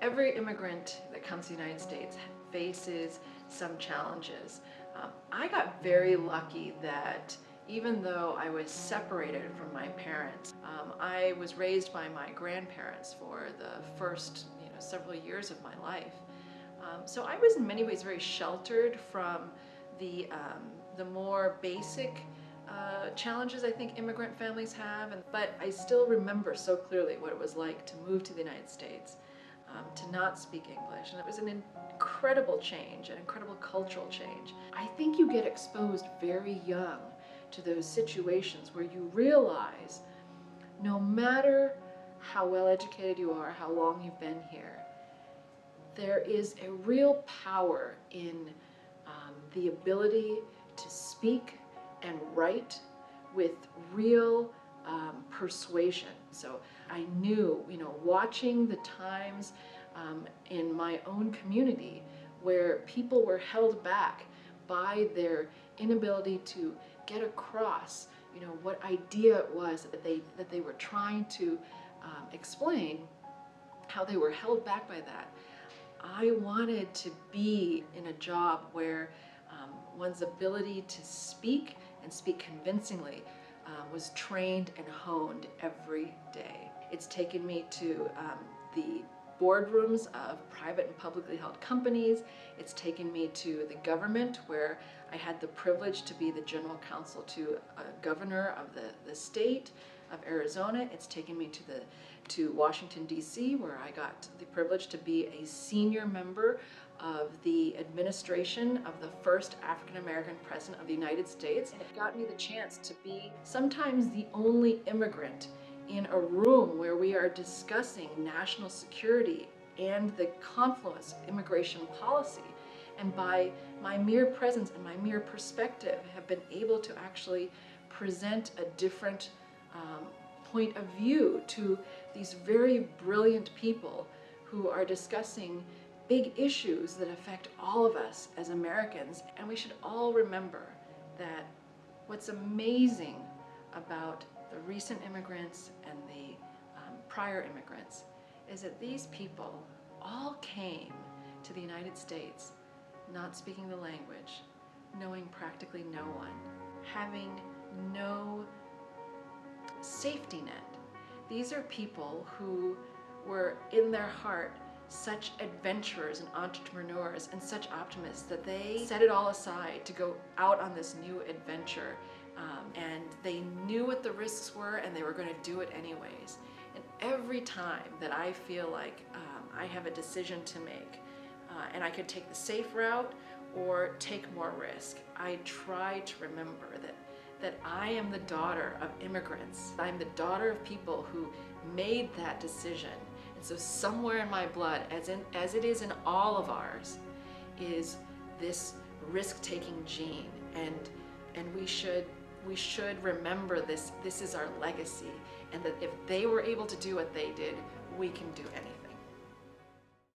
Every immigrant that comes to the United States faces some challenges. I got very lucky that even though I was separated from my parents, I was raised by my grandparents for the first several years of my life. So I was in many ways very sheltered from the more basic challenges I think immigrant families have, but I still remember so clearly what it was like to move to the United States, to not speak English, and it was an incredible change, an incredible cultural change. I think you get exposed very young to those situations where you realize no matter how well educated you are, how long you've been here, there is a real power in the ability to speak and write with real persuasion. So I knew, watching the times in my own community where people were held back by their inability to get across, what idea it was that they were trying to explain, how they were held back by that. I wanted to be in a job where one's ability to speak and speak convincingly was trained and honed every day. It's taken me to the boardrooms of private and publicly held companies. It's taken me to the government, where I had the privilege to be the general counsel to a governor of the state of Arizona. It's taken me to Washington, D.C., where I got the privilege to be a senior member of the administration of the first African-American president of the United States. And it got me the chance to be sometimes the only immigrant in a room where we are discussing national security and the confluence of immigration policy. And by my mere presence and my mere perspective, have been able to actually present a different point of view to these very brilliant people who are discussing big issues that affect all of us as Americans. And we should all remember that what's amazing about the recent immigrants and the prior immigrants is that these people all came to the United States not speaking the language, knowing practically no one, having no safety net. These are people who were in their heart such adventurers and entrepreneurs and such optimists that they set it all aside to go out on this new adventure, and they knew what the risks were and they were going to do it anyways. And every time that I feel like I have a decision to make and I could take the safe route or take more risk, I try to remember that I am the daughter of immigrants. I'm the daughter of people who made that decision. And so somewhere in my blood, as it is in all of ours, is this risk-taking gene. And we should remember this is our legacy, and that if they were able to do what they did, we can do anything.